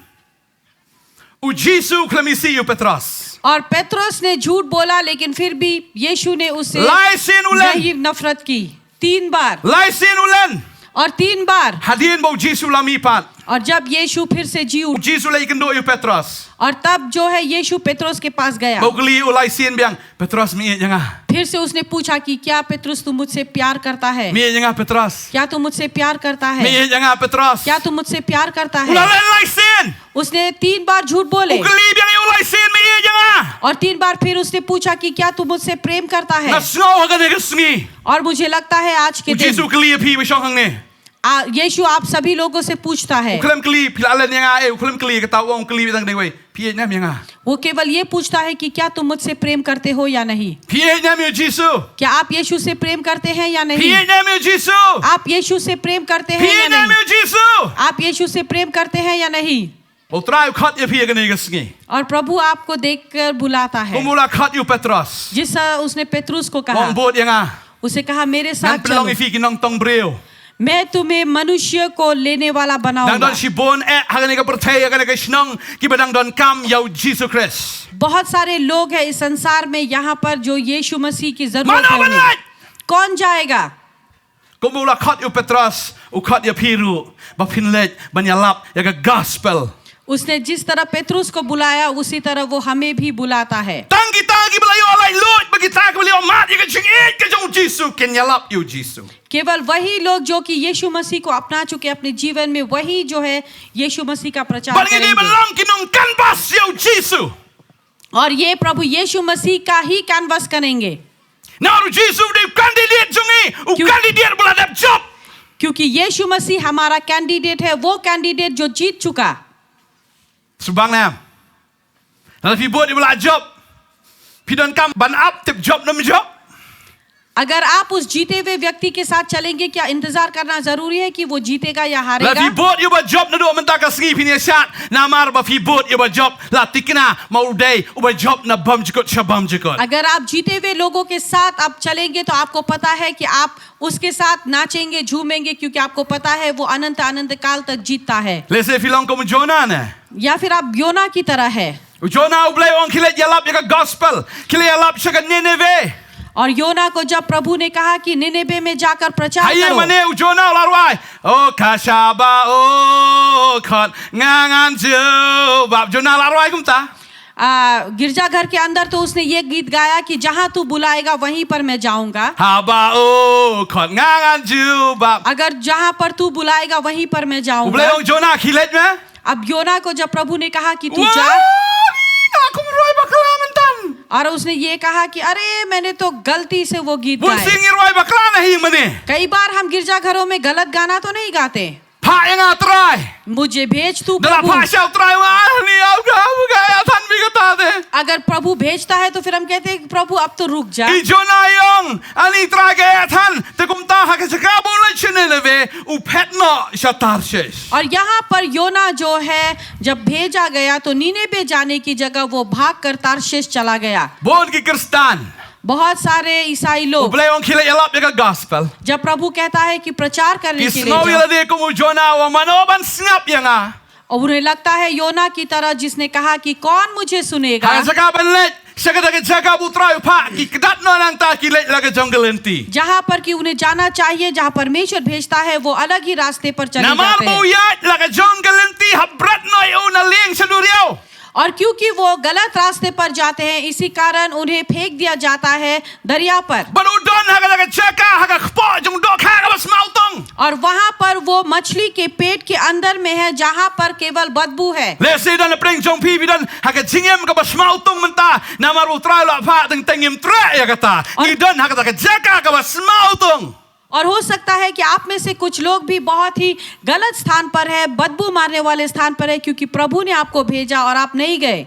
U Jisu klamisi yo Petros. और पेत्रुस ने झूठ बोला, लेकिन फिर भी यीशु ने उससे Lay sin ulen. नहीं नफरत की. 3 बार. Lay sin ulen. और 3 बार. Hadin bo Jisu lamipat. और जब यीशु फिर से जी U उठ, Jisu lay kendo yo Petros. और तब जो है यीशु पेत्रुस के पास गया. Bogli ulay sin biang Petros mi janga. फिर से उसने पूछा कि क्या पेत्रुस तुम मुझसे प्यार करता है? Mi janga Petros. क्या तू मुझसे प्यार करता है? Mi janga Petros. क्या तू मुझसे प्यार करता है? Ulalen lay sin. उसने 3 बार झूठ बोले. Ugli biang ulay sin mi janga. और 3 बार फिर उसने पूछा कि क्या tू मुझसे प्रेम करता है? Nasngaw hagan ni kasngi. और मुझे लगता है आज के U दिन Jisu kli pi bi shong hang ne. यीशु आप सभी लोगों से पूछता है. Uklam kli pilalen yang uklam kli kata wong kli bitang dei wei. Pie nyam yang. वो केवल ये पूछता है कि क्या तुम मुझसे प्रेम करते हो या नहीं? Pie nyam yo Jisu. क्या आप यीशु से प्रेम करते हैं या नहीं? Pie nyam yo Jisu. आप यीशु से प्रेम करते हैं या Pie nyam नहीं? yo Jisu. आप यीशु से प्रेम करते हैं या नहीं? Utray khat ye pie gani kasngi. और प्रभु आपको देखकर बुलाता है. Umula khat yo Petros. जिस उसने पेत्रुस को कहा, Wong bot yang उसे कहा मेरे Nang साथ pelong चलो, ifi kinong tong breo. मैं तुम्हें मनुष्य को लेने वाला Dang बनाऊंगा. don si bon hagani ka percaya hagani ka snong ki badang don kam yo Jesus Christ. बहुत सारे लोग हैं इस संसार में यहाँ पर जो यीशु मसीह की जरूरत Mana है banat? उन्हें. कौन जाएगा? Kumula khat yo Petros, u khat yo piru, ba pinlet banyalap ya ka gospel. उसने जिस तरह पेत्रुस को बुलाया उसी तरह वो हमें भी बुलाता है. Tang kita belayo alai lut bagi kita belayo mat ya jingit ke jong Jisu ken yalap you Jisu. केवल वही लोग जो कि यीशु मसीह को अपना चुके अपने जीवन में वही जो है यीशु मसीह का प्रचार Bagi dia करेंगे. belong kinong canvas you Jisu. और ये प्रभु यीशु मसीह का ही कैनवस करेंगे. Now Jisu dia candidate jongi, u क्यों- candidate beladap job. क्योंकि यीशु मसीह हमारा कैंडिडेट है, वो कैंडिडेट जो जीत चुका. Subang nam. Kalau pi buat dia belah job. Pi don kam ban up tip job nam job. अगर आप उस जीते हुए व्यक्ति के साथ चलेंगे, क्या इंतजार करना जरूरी है कि वो जीतेगा या Kalau pi हारेगा? buat you buat job na do mentak ka sengi pi ni syat. Namar ba pi buat you buat job. La tikna mau day u buat job na bam jikot shabam jikot. अगर आप जीते हुए लोगों के साथ आप चलेंगे तो आपको पता है कि आप उसके साथ नाचेंगे, झूमेंगे, क्योंकि आपको पता है वो अनंत अनंत काल तक जीतता है. Lese filong ko Jonah na. या फिर आप योना की तरह है. Jonah u blai ong kilet yalap ya ka gospel. Kilet yalap sya ka Nineveh. और योना को जब प्रभु ने कहा कि निनेवे में जाकर प्रचार Hayang करो, mane u Jonah larwai. Oh kashaba oh khot ngangan ju. Bab Jonah larwai kum ta. गिरजाघर के अंदर तो उसने ये गीत गाया कि जहां तू बुलाएगा वहीं पर मैं जाऊंगा. Haba oh khot ngangan ju bab. अगर जहां पर तू बुलाएगा वहीं पर मैं U blai जाऊंगा. ong Jonah kilet me. अब योना को जब प्रभु ने कहा कि तू Wah, जा, aku meroi bakala mentan. और उसने ये कहा कि अरे मैंने तो गलती से वो गीत Bun गाए. sing iroi bakala na hi mane. कई बार हम गिरजाघरों में गलत गाना तो नहीं गाते. Pa yang atrai. मुझे भेज तू Dalam प्रभु. pa syau trai wa ni au ga gaya than bi kata de. अगर प्रभु भेजता है तो फिर हम कहते हैं कि प्रभु अब तो रुक जा. I Jonah yong ani trai gaya than te kum ta ha ke saka boleh Nineveh u petno shatarses. और यहाँ पर योना जो है जब भेजा गया तो नीनेवे जाने की जगह वो भाग कर तारशीश चला गया. Bon ki Kristan. बहुत सारे ईसाई U लोग blai ong kilet yalap ya ka gospel. जब प्रभु कहता है कि प्रचार करने Ki के लिए snow जाओ, yala de kum Jonah wa manoban snap yang a. और उन्हें लगता है योना की तरह जिसने कहा कि कौन मुझे सुनेगा. Ha saka banlet. Saka da ke jaga putra pa ki kedat no nang ta kilet la ke jungle enti. जहाँ पर कि उन्हें जाना चाहिए, जहाँ परमेश्वर भेजता है वो अलग ही रास्ते पर चले Namar जाते हैं. buyat la ke jungle enti habrat no yo na ling seduriau. और क्योंकि वो गलत रास्ते पर जाते हैं इसी कारण उन्हें फेंक दिया जाता है दरिया पर. Banudon ha ka jaga ha ka khpo jung dok ha ka bas mautong. और वहाँ पर वो मछली के पेट के अंदर में है जहाँ पर केवल बदबू है. Lesi dan pring jong pi bidan ha ka jingem ka bas mautong menta. Namar utrai la pa teng tengim tre ya kata. I don ha ka jaga ka bas mautong. और हो सकता है कि आप में से कुछ लोग भी बहुत ही गलत स्थान पर है, बदबू मारने वाले स्थान पर है, क्योंकि प्रभु ने आपको भेजा और आप नहीं गए.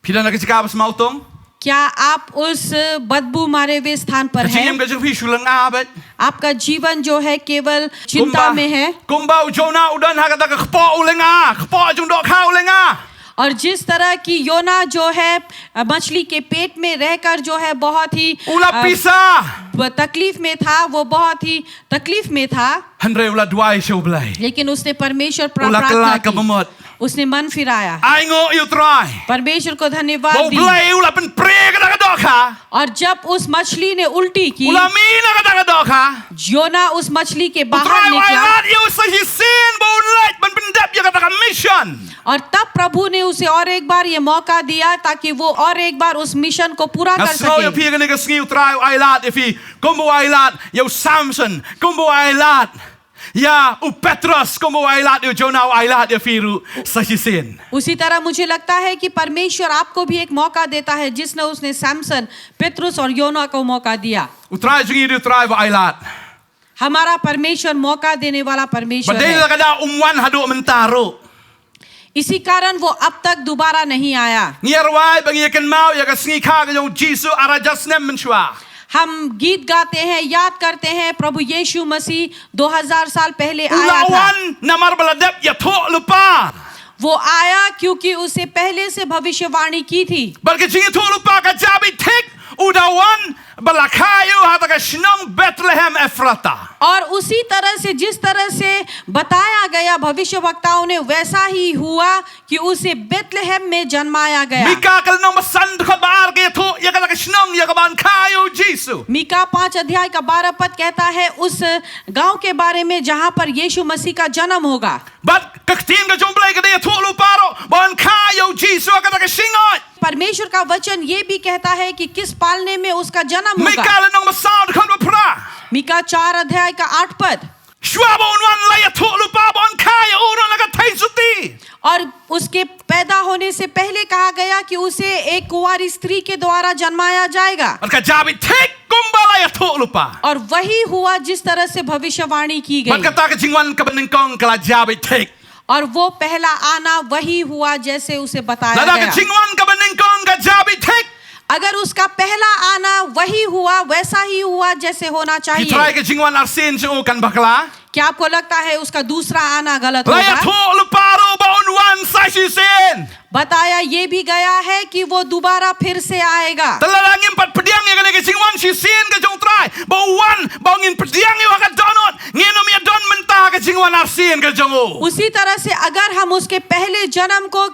Pidan ha ka jaga bas mautong. क्या आप उस बदबू मारे हुए स्थान पर Jingem हैं? ka jong pi sulang abet. आपका जीवन जो है केवल चिंता में है. Kumba ujona udan ha ka khpo ulenga. Khpo jung dok ha ulenga. और जिस तरह की योना जो है मछली के पेट में रहकर जो है बहुत ही Ula pisa. तकलीफ में था, वो बहुत ही तकलीफ में था, Andre ula duai show blai. लेकिन उसने परमेश्वर पर Ula प्रार्थना kelak ka की. bemot. उसने मन फिराया, Aingo you try. परमेश्वर को धन्यवाद Bau दी. blai ula pen pre ka dok ha. और जब उस मछली ने उल्टी की, Ula mina ka dok ha. योना उस मछली के बाहर Utrai wa निकला lat you sa hisin bau lat ban pendap ya kata mission. और तब प्रभु ने उसे और एक बार ये मौका दिया ताकि वो और एक बार उस मिशन को पूरा कर Asno you सके. pi ka ni ka sngi utrai ai lat if he kumbu ai lat you Samson kumbu ai lat. Ya u Petrus kumbu ai lat you Jonah ai lat you firu sa hisin. उसी तरह मुझे लगता है कि परमेश्वर आपको भी एक मौका देता है जिसने उसने सैमसन, पेत्रुस और योना को मौका दिया. Utrai jingi you utrai wa ai lat. हमारा परमेश्वर मौका देने वाला परमेश्वर Badai है. la ka da umwan hadu mentaro. इसी कारण वो अब तक दोबारा नहीं आया. Ngierwai bagi yakin mau ya ka sngi kha ka you Jesus ara jasnem menshwa. हम गीत गाते हैं, याद करते हैं प्रभु यीशु मसीह 2000 साल पहले आया था. Ulawan namar baladap ya thok lupa. वो आया क्योंकि उसे पहले से भविष्यवाणी की थी. Bagi jingi thok lupa ka jabi thik udawan balakayu hata ka shnong Bethlehem Ephrata. और उसी तरह से जिस तरह से बताया गया भविष्यवक्ताओं ने वैसा ही हुआ कि उसे बेथलेहम में जन्माया गया. Mika kal nong basan khabar ke thok ya ka shnong ya ka ban kayu Jesus. Mika 5 अध्याय का 12 पद कहता है उस गांव के बारे में जहां पर यीशु मसीह का जन्म होगा. But kaktim ka jomblay ka de thok lupa परमेश्वर का वचन ये भी कहता है कि किस पालने में उसका जन्म ไม่ होगा กล้าเลยน้องมาสาวคนมาพระ मीका 4 अध्याय का 8 पद ชัวบอนวันไลอะทุลุปาบอนคายอูนแล้วก็ไทยสุตี और उसके पैदा होने से पहले कहा गया कि उसे एक कुंवारी स्त्री के द्वारा जन्माया जाएगा แล้วก็จาบิเทกกุมบาไลอะทุลุปา और वही हुआ जिस तरह से भविष्यवाणी की มัน गई ก็ตากจิงวันกับนึงกองกลาจาบิเทก और वो पहला आना वही हुआ जैसे उसे แล้ว बताया ตาก गया จิงวันกับนึงกองกับจาบิเทก अगर उसका पहला आना वही हुआ वैसा ही हुआ जैसे होना ที่ทราย चाहिए กับจิงวันอาร์เซียนจะโอกันบักลา क्या आपको लगता है उसका दूसरा आना गलत ไลอะ होगा ทุลุปาโรบอนวันไซชิเซน बताया ये भी गया है कि वो दोबारा फिर से आएगा แต่ละงpat pediang yang kena kecing wan si sin ke jong try bau wan bau ngin pediang yang akan donot ngin mi don mentah kecing wan arsin ke jong उसी तरह से अगर हम उसके पहले जन्म को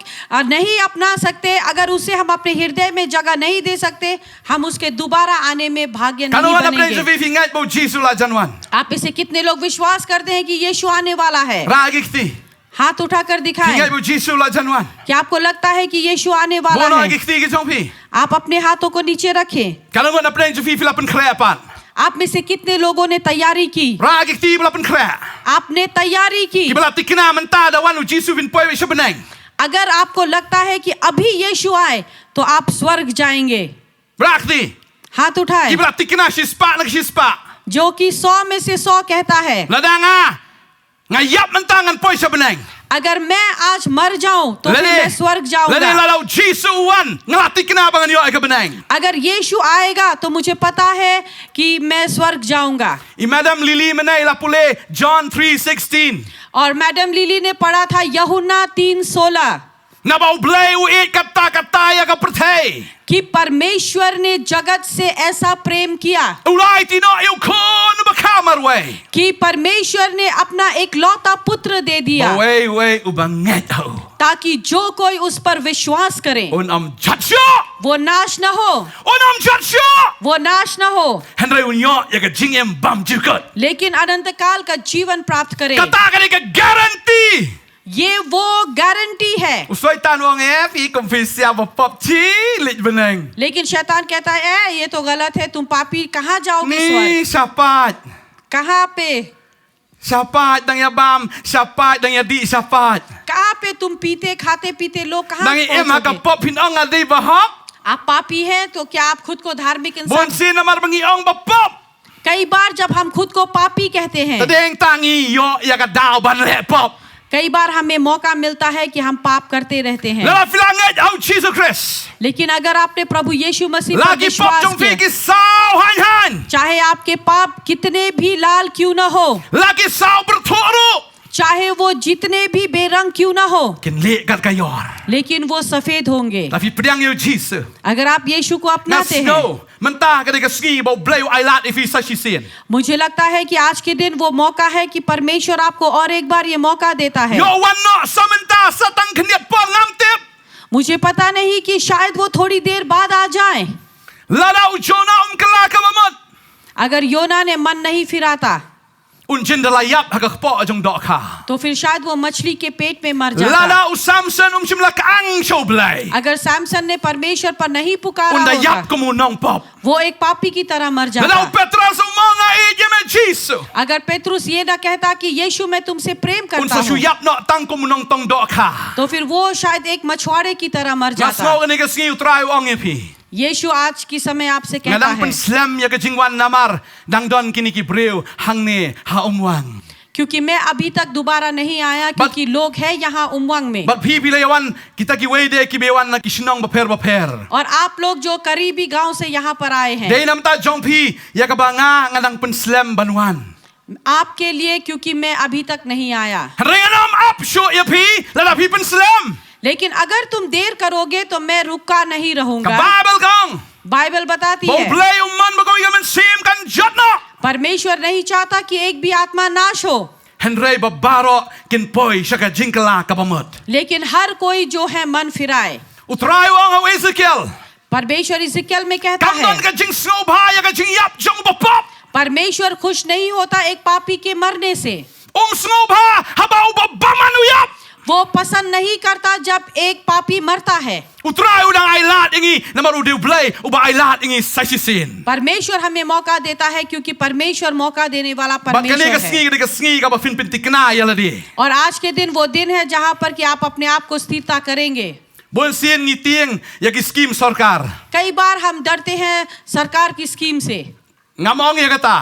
नहीं अपना सकते अगर उसे हम अपने हृदय में जगह नहीं दे सकते हम उसके दोबारा आने में भाग्य kan नहीं wan apne बनेंगे je vi ngai bau jisu la janwan आप इसे कितने लोग विश्वास करते हैं कि यीशु आने वाला है ragi kti हाथ उठाकर ngai दिखाएं bau jisu la janwan क्या आपको लगता है कि यीशु आने वाला bono है agi kti ke jong pi आप अपने हाथों को नीचे रखें kan wan apne je vi filapan krepan आप में से कितने लोगों ने तैयारी की ragi kti filapan kre आपने तैयारी की ki bala tikna mentah da wan jisu vin poi we sebenang अगर आपको लगता है कि अभी यीशु आए तो आप स्वर्ग जाएंगे rakti हाथ उठाए ki bala tikna shispa nak shispa जो कि 100 में से 100 कहता है ladanga ngayap mentah ngan poi sebenang अगर मैं आज मर जाऊं तो फिर मैं स्वर्ग lele जाऊंगा lalau jisu wan ngelati kena bangan yo ke benang अगर यीशु आएगा तो मुझे पता है कि मैं स्वर्ग जाऊंगा Madam Lily menai la pule John 3:16. और मैडम लिली ने पढ़ा था यूहन्ना 3:16 Na bau blai u et kata-kata ya ka perthai. कि परमेश्वर ने जगत से ऐसा प्रेम किया Ulai tino eu kon bakamar we. कि परमेश्वर ने अपना एक लौता पुत्र दे दिया We u banget au. ताकि जो कोई उस पर विश्वास करे Un am chatsyo. वो नाश न हो Un am chatsyo. वो नाश न हो Henry un yo ya ka jing em bam jukot. लेकिन अनंत काल का जीवन प्राप्त करे Kata ka ni ka guarantee. ये वो गारंटी है Usoi tan wong e pi konfisia ba pop chi lit benang. लेकिन शैतान कहता है ये तो गलत है तुम पापी कहाँ जाओगे स्वर्ग Ni sapat. कहाँ पे Sapat dang ya bam, sapat dang ya di sapat. कहाँ पे तुम पीते खाते पीते लोग कहाँ Dang em ha ka पहुंचोगे? pop hin ong adi ba hop. आप पापी हैं तो क्या आप खुद को धार्मिक इंसान Bonsin namar bangi ong ba pop. कई बार जब हम खुद को पापी कहते हैं Tadeng tangi yo ya ka dao ban le pop. कई बार हमें मौका मिलता है कि हम पाप करते रहते हैं La filanget au Jesus Christ. लेकिन अगर आपने प्रभु यीशु मसीह पर Lagi pop विश्वास jong fi किया ki sao han han. चाहे आपके पाप कितने भी लाल क्यों न हो Lagi sao berturu. चाहे वो जितने भी बेरंग क्यों न हो Kin le kat kayor. लेकिन वो सफेद होंगे La fi pedang yo Jesus. अगर आप यीशु को Na अपनाते हैं snow. Mentah ka ka ski bau blai ai lat if sa shi sin. मुझे लगता है कि आज के दिन वो मौका है कि परमेश्वर आपको और एक बार ये मौका देता है Yo wan no samenta satang khniat pol ngam tip. मुझे पता नहीं कि शायद वो थोड़ी देर बाद आ जाए La dau jona kala ka mamot. अगर योना ने मन नहीं फिराता Un jin dalayap ha ka po jong dok kha. तो फिर शायद वो मछली के पेट में मर जाता Lada Samson shimla ka ang show blai. अगर सैमसन ने परमेश्वर पर नहीं पुकारा Unda होता, yap ko nong pop. वो एक पापी की तरह मर Lada जाता Petras umanga e jeme Jesus. अगर पेतरुस ये ना कहता कि यीशु मैं तुमसे प्रेम Un करता sa shu हूँ yap no tang ko nong tong dok kha. तो फिर वो शायद एक मछुआरे की तरह मर Na जाता smo ni ka ski utrai ong e pi. यीशु आज की समय आपसे कहता Ngadang है pen slam ya ka jingwan namar dang don kini ki breu hang ne ha umwang. क्योंकि मैं अभी तक दोबारा नहीं आया क्योंकि लोग हैं यहाँ उमंग में But pi pilayawan kita ki wede ki bewan na kisnong baper. और आप लोग जो करीबी गांव से यहाँ पर आए हैं Dei nam ta jong pi ya ka banga ngadang pen slam banwan. आपके लिए क्योंकि मैं अभी तक नहीं आया Renam up show ya pi lada pi pen slam. लेकिन अगर तुम देर करोगे तो मैं रुका नहीं Ka रहूंगा Bible kang. बाइबल बताती Bau है blai umman bago yaman sim kan jatna. परमेश्वर नहीं चाहता कि एक भी आत्मा नाश हो Henry babaro kin poi shaka jingkala kabamot. लेकिन हर कोई जो है मन फिराए Utrai wang au Ezekiel. परमेश्वर इज़िकियल में कहता है Kamdon ka jing snow ba ya ka jing yap jong bapop. परमेश्वर खुश नहीं होता एक पापी के मरने से Snow ba habau babamanu yap. वो पसंद नहीं करता जब एक पापी मरता है. Utrai udang ailat ingi namar udiu blay uba ailat ingi saisisin. परमेश्वर हमें मौका देता है क्योंकि परमेश्वर मौका देने वाला Bakane परमेश्वर है. ka sngi ka ba fin pintikna yala di. और आज के दिन वो दिन है जहाँ पर कि आप अपने आप को स्थिरता करेंगे. Bon sin ni tieng ya ki skim sarkar. कई बार हम डरते हैं सरकार की स्कीम से. Ngamong ya kata.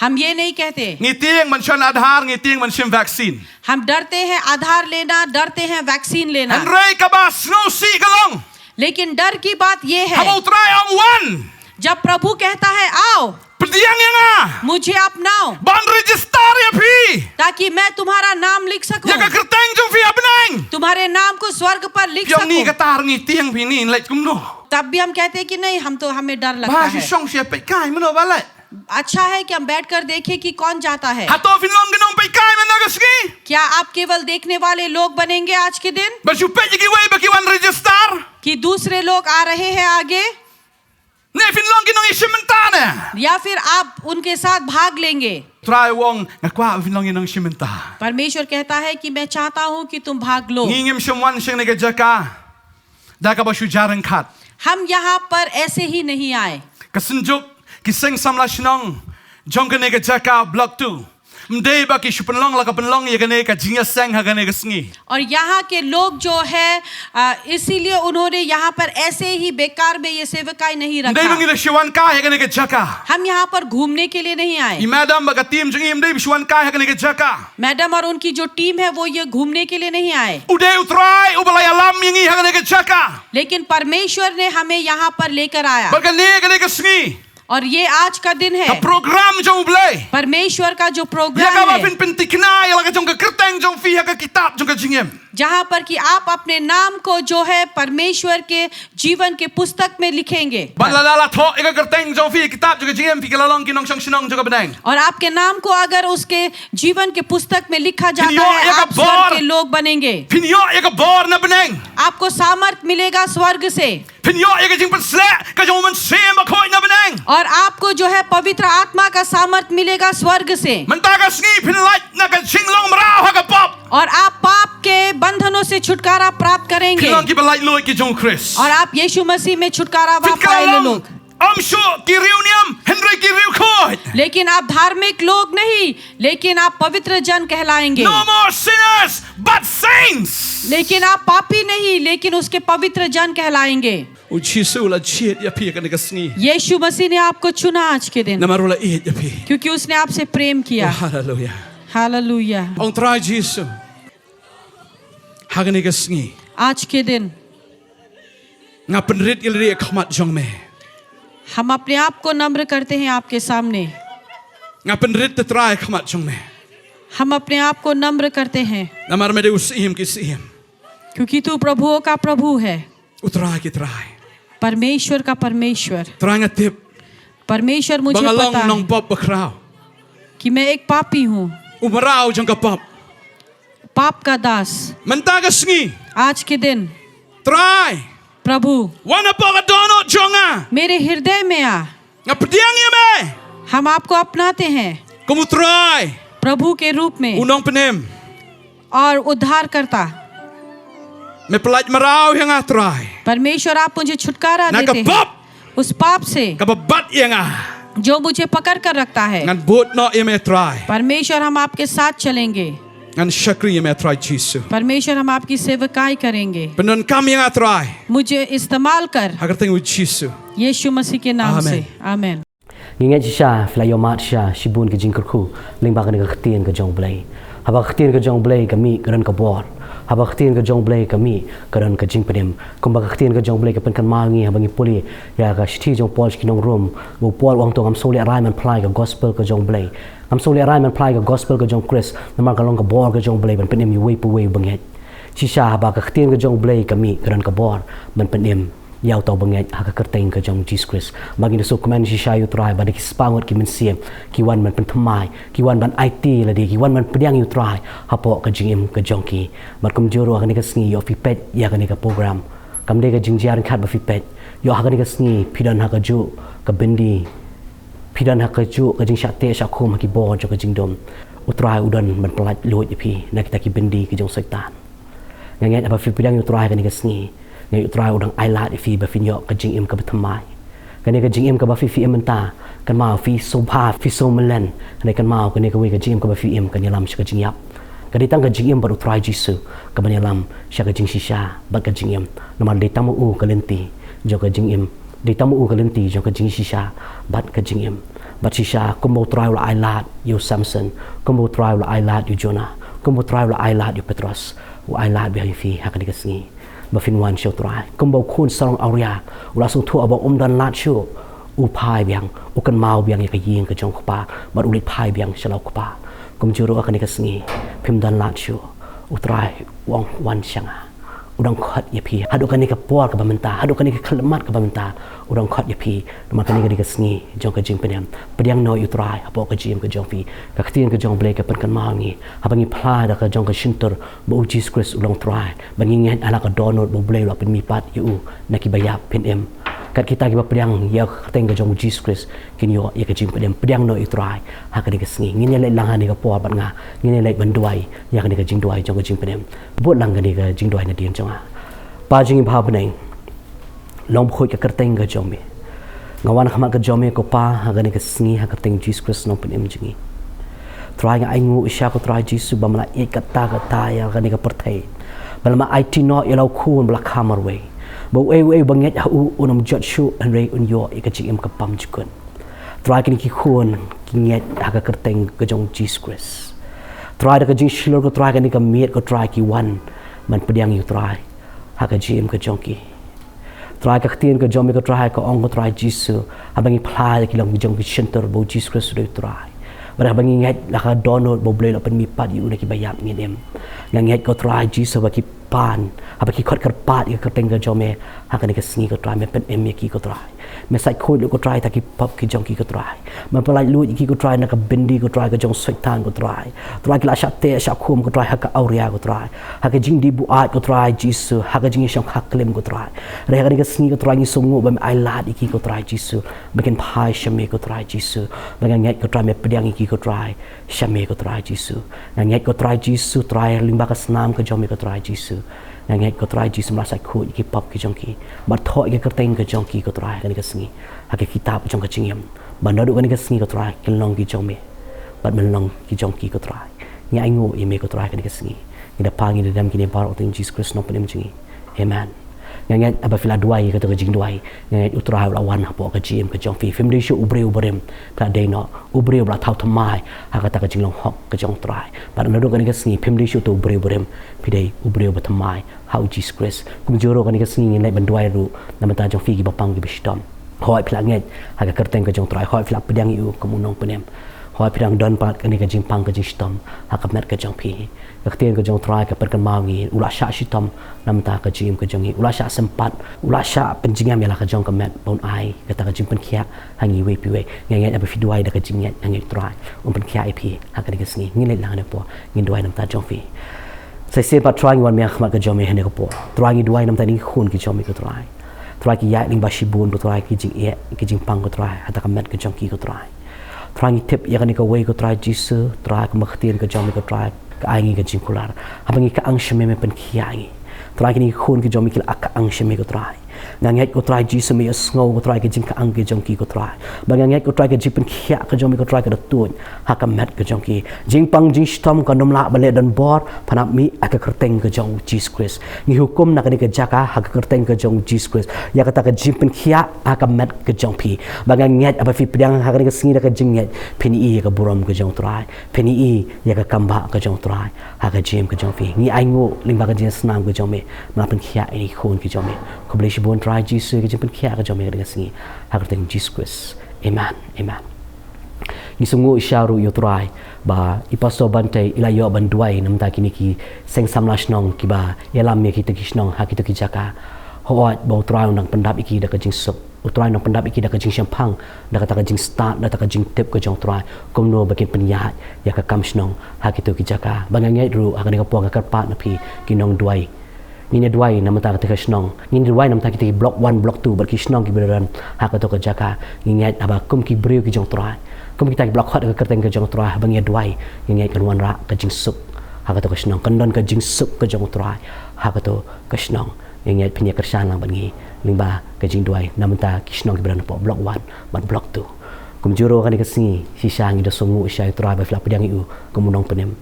हम ये नहीं कहते. Ni tieng mention adhar ni tieng mention vaksin. हम डरते हैं आधार लेना, डरते हैं वैक्सीन लेना. Henry ka ba snow si kalong. लेकिन डर की बात ये है Haba utrai ang wan. जब प्रभु कहता है आओ Perdiang yang ah. मुझे अपनाओ Ban register ya pi. ताकि मैं तुम्हारा नाम लिख सकूं, Ya ka kerteng jong fi abneng. तुम्हारे नाम को स्वर्ग पर लिख Yang ni सकूं. kata ni tieng pi ni lek kumno. तब भी हम कहते हैं कि नहीं, हम तो हमें डर लगता Ba si है. song sia pe kai mano balai. अच्छा है कि हम बैठकर देखें कि कौन जाता है. Hato fin long ginong pe kai managasgi. क्या आप केवल देखने वाले लोग बनेंगे आज के दिन Bersupe jigi way baki wan register. कि दूसरे लोग आ रहे हैं आगे, Ne fin long ginong isimentana. या फिर आप उनके साथ भाग लेंगे. Try wong ngakwa fin long ginong simenta. परमेश्वर कहता है कि मैं चाहता हूं कि तुम भाग लो. Ngingim semwan sing nega jaka. Daka ba sujarang khat. हम यहाँ पर ऐसे ही नहीं आए. Kasenjuk kiseng samla shnong. Jong ka nega jaka block 2. Mdei ba ki supenlong la ka penlong ye ka nega jinga sang ha ka nega sngi. और यहाँ के लोग जो है इसीलिए उन्होंने यहाँ पर ऐसे ही बेकार में ये सेवकाई नहीं Mdei रखा. bangi le shiwan ka ye ka nega jaka. हम यहाँ पर घूमने के लिए नहीं आए. I madam ba ka team jong im dei shiwan ka ye ka nega jaka. Madam और उनकी जो टीम है वो ये घूमने के लिए नहीं आए, Uday utray ubalay alam yingi ha ka nega jaka. लेकिन परमेश्वर ने हमें यहाँ पर लेकर आया. Ba ka nega sngi. और ये आज का दिन Ka है. program jong ublay. परमेश्वर का जो Ya प्रोग्राम ka ba है fin pintikna ya la ka jong ka kerteng jong fi ha ka kitab jong ka jingem. जहाँ पर कि आप अपने नाम को जो है परमेश्वर के जीवन के पुस्तक में लिखेंगे. Ba la la tho e ka kerteng jong fi kitab jong ka jingem fi ka lalong kinong sang sinong jong ka bedang. और आपके नाम को अगर उसके जीवन के पुस्तक में लिखा जाता फिर यो है, एक आप बार- स्वर्ग के लोग बनेंगे. Fin yo e ka bor na bedang. आपको सामर्थ मिलेगा स्वर्ग से, Fin yo e ka jing pensle ka jong man sem ba khoi na bedang. और आपको जो है पवित्र आत्मा का सामर्थ मिलेगा स्वर्ग से, Menta ka sngi fin light na ka jinglong mrao ha ka pop. और आप पाप के बंधनों से छुटकारा प्राप्त करेंगे, Fin long ki ba light loy ki jong Chris. और आप यीशु मसीह में छुटकारा Fin ka पाए lalong लोग. am shu ki riu niam Henry ki riu khoi. लेकिन आप धार्मिक लोग नहीं, लेकिन आप पवित्र जन कहलाएंगे. No more sinners but saints. लेकिन आप पापी नहीं, लेकिन उसके पवित्र जन कहलाएंगे. O Jesu la chiet ya pi ka ni ka sngi. यीशु मसीह ने आपको चुना आज के दिन, Namaru la iet ya pi. क्योंकि उसने आपसे प्रेम किया. Hallelujah. Hallelujah. Ong try Jesu. Ha ka ni ka sngi. आज के दिन Nga penrit ilri khmat jong me. हम अपने आप को नम्र करते हैं आपके सामने. Nga penrit te try khmat jong me. हम अपने आप को नम्र करते हैं Namar me de usihim ki sihim. क्योंकि तू प्रभुओं का प्रभु है, Utray ki try. परमेश्वर का परमेश्वर. Try nga tip. परमेश्वर मुझे Bangalong पता nong है pop bakraw. कि मैं एक पापी हूँ, Umaraw jong ka pop. पाप का दास. Menta ka sngi. आज के दिन Try. प्रभु Wana pa ka dono jonga. मेरे हृदय में आ. Nga pediang ya me. हम आपको अपनाते हैं Kamu try. प्रभु के रूप में Unong penem. और उद्धार करता. Me pelaj maraw yang nga try. परमेश्वर आप मुझे छुटकारा Na देते ka हैं pop. उस पाप से Ka babat yang nga. जो मुझे पकड़ कर रखता है. Ngan boat no ya me try. परमेश्वर हम आपके साथ चलेंगे. Ngan shakri ya me try Jesu. परमेश्वर हम आपकी सेवकाई करेंगे. Penon kami yang nga try. मुझे इस्तेमाल कर Agar tengok Jesu. यीशु मसीह के नाम आमेन. से. आमेन. Ngingat siya flayomat siya sibun ke jingkerku lingba ka nagakhtien ka jong blay. Haba khtien ka jong blay kami karan ka bor. Haba khtien ka jong blay kami karan ka jingpedim. Kumba khtien ka jong blay ka penkan mangi habangi puli ya ka shti jong pol kinong room wo pol wang tong am soli araiman play ka gospel ka jong blay. Am soli araiman play ka gospel ka jong Chris namar ka long ka bor ka jong blay ban penim yu way pu way banget. Sisa haba ka khtien ka jong blay kami karan ka bor ban penim yaw tau banget haka kerteng ka jong Jesus Christ bagi nasuk kuman si shayu try bada ki spangot ki mensiam ki wan man pentamai ki wan ban IT ladi ki wan man pediang yu try hapo ka jingim ka jongki mat kum juru akan ka sngi yo fi pet ya kan ka program kam de ka jingjiar khat ba fi pet yo akan ka sngi pidan haka ju ka bendi pidan haka ju ka jing shate shakum ki bo jo ka jingdom utrai udan man pelat lot pi nak kita ki bendi ki jong setan nganget aba fi pidang utrai kan igasni ngai utrai udang ailat fi ba finyo ka jing im ka bathamai kan ka jing im ka ba fi menta kan ma fi soba fi somelen kan kan ma kan ka wi ka jing im ka ba fi im kan yalam ka jing yap kan ditang ka jing im baru utrai jisu ka ban yalam sya ka jing shisha ba ka jing im nomor ditang u ka lenti jo ka jing im ditang u ka lenti jo ka jing shisha bat ka jing im bat shisha kumbo utrai la ailat yu Samson kumbo utrai la ailat yu Jonah kumbo utrai la ailat yu Petrus wa ailat bi fi ha kan igasni ba fin wan show try kumbo khun sarong auria ula sung thu aba dan lat shu u pai biang u kan mau biang ya ka ying ka jong pa ba ulit pai biang shalau pa kum juro akan ka sngi phim dan lat shu u try wang wan shanga udang khat ya pi hadu kan ka por ka bamenta hadu kan ka khalmat ka bamenta udang khat ya pi ma kan ka sngi jong ka jing penyam pediang no u try apo ka jim ka jong pi ka khtin ka jong ble ka pen kan ma ngi abangi phla da ka jong ka shinter bo Jesus Christ ulang try bangi nget ala ka donor bo ble la pen mi pat yu na ki bayap pen em kat kita ki ba pediang ya khten ka jong Jesus Christ kin yo ya ka jing pediang no u try ha ka ka sngi ngi le lang ha ni ka por ban nga ngi le ban duai ya ka jing duai jong ka jing penyam bo lang ka ka jing duai na dien jong pa jing ba beneng long khoi ka kerteng ga jome ngawan khama ka jome ko pa ha ga ni ka sngi ha ka teng Jesus Christ no pen em jingi try ga aingu isha ko try Jesus ba mala ek ka ta ya ga ni ka perthai balma IT no ya lau khun bla khamar we bo we banget ha u unam jot shu an re un yo ek ka jing em ka pam jukun try ka ni ki khun ki nget ha ka kerteng ga jong Jesus Christ try da ka jing shilor ko try ka ni ka miet ko try ki wan man pediang yu try ha ka jim ka jong ki try ka khtin ka jom ka try ka ong ko try jisu abangi phla ki long jong ki center bo Jesus Christ do try bara bangi ngat la ka donor bo ble la pen mi pat yu na ki bayam ngi dem ngat ko try jisu ba ki pan abaki khot kar pat ka teng ka jome ha ka ni ka sngi ka try me pen em ki ko try me sai khoi lu ko try ta ki pop ki jong ki ko try man palai lu ki ko try na ka bindi ko try ka jong saitan ko try ki la sha te sha khum ko try ha ka auria ko try ha ka jing di bu ai ko try jisu ha ka jing shong khak klem ko try re ka ni ka sngi ko try ni songu ba me ai la di ki ko try jisu bagen phai shame ko try jisu bagen ngat ko try me pediang ki ko try shame ko try jisu ngat ko try jisu try limba ka snam ko jom ko try jisu ngai ko try jisu masa khu ki pop ki jong ki bar tho ki kerteng ka jong ki ko try ka ni ka sngi ha ki kitab jong ka chingyam ban do ka ni ka sngi ko try ki long ki jong me bat men long ki jong ki ko try ni ai ngo i me ko try ka ni ka sngi ni da pangi da dam ki ne bar o ting Jesus Christ no pen chingi amen ngai aba fila duai ka to ka jing duai ngai utrai la wan ha po ka jim ka jong fi fim de shu ubre ubrem ka de no ubre bla thau thamai ha ka ta ka jing long hok ka jong try bar no do ka ni ka sngi fim de shu to ubre ubrem pi de ubre ba thamai how Jesus Christ kum joro ka ni ka sngi ngai ban duai ru na ta jong fi ki ba pang ki bistom hoi pla ngai ha ka kerteng ka jong try hoi pla pedang yu ka munong penem hoi pedang don pat ka ni ka jing pang ka jing stom ha ka met ka jong pi ka tien ka jong try ka per kan mau ngi ula sha shitom nam ta ka jim ka jong ula sha sempat ula sha penjingam ya la ka jong ka met bon ai ka ta ka jing pen khia hangi we pi we ngai aba fi duai da ka jing ngai try pen khia ip ha ka ni ka sngi ngi le la ne po ngi duai nam ta jong fi sai se pa try wan me khma ka jom me ne ko po try ngi duai nam ta ni khun ki jom ko try ki ya ling ba shibun ko try ki jing ki jing pang ko try ata ka met ka jong ki ko try ngi tip ya ka ni ka we ko try jisu try ka makhtin ka jom ko try ka ai ngi ka jing kular abangi ka ang shme me pen khia ngi try ki ni khun ki jom ki ak ang shme ko try nganget ko try jisu me sngo ko try ka jing ka ang ki jong ki ko try banganget ko try ka jing pen khia ka jom ko try ka tun ha ka met ka jong ki jing pang jing stom ka nom la bale dan bor phanap mi ak ka kerteng ka jong Jesus Christ ngi hukum na ka ni ka jaka ha ka kerteng ka jong Jesus Christ ya ka ta ka jing pen khia ha ka met ka jong pi banganget aba fi pedang ha ka ni ka sngi da ka jing nget phini i ka buram ka jong try phini i ya ka kamba ka jong try ha ka jim ka jong fi ngi ai ngo ling ba ka jing snam ka jong me ma pen khia ai khun ki jong me ko ble shi bon try Jesus ka jing pen khia ka jong me ka sngi ha ka teng Jesus Christ amen amen ni sungu isharu yo try ba ipaso bante ila yo banduai nam ta kini ki seng samlash nong ki ba yalam me ki te kisnong ha ki to ki jaka hoat bo try nang pendap iki da ka jing sup utrai nang pendap iki da ka jing champang da ka ta ka jing start da ta ka jing tip ka jong try kom no bakin penyahat ya ka kam snong ha ki to ki jaka bangangai ru ha ka ni ka po ka pat na pi ki nong duai ni ne duai nam ta ka te snong ni duai nam ta ki te block 1 block 2 bar ki snong ki beran ha ka to ka jaka ni ngai aba kum ki breu ki jong try kum kita block hot ka kerteng ka jong try bangia duai ni ngai kan wan ra ka jing sup hakato kasnong kandon ka jing sup ka jong trai hakato kasnong yang yat pinya kersan lang bangi lingba ka jing duai namenta kisnong ibran po block 1 man block 2 kumjuro kan kasni si sang ida songu sya trai ba flap pedang iu kemunong penem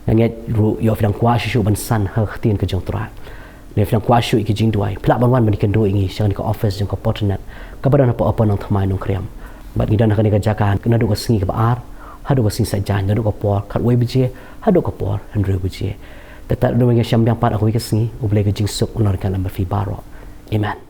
yang yat ru yo flang kwa shu ban san ha khtin ka jong trai le flang kwa shu ki jing duai flap ban wan ban kan do ingi sang ka office jong ka potnet ka badan po apa nang thamai nong kriam bat gidan ka ni ka jakan kena do ka singi ka baar hadu ka sing sajan hadu ka por khat wei bije hadu ka por handre bije tetap do mengi syam yang pat aku ke singi ublai ke jingsuk unarkan amba fi baro amen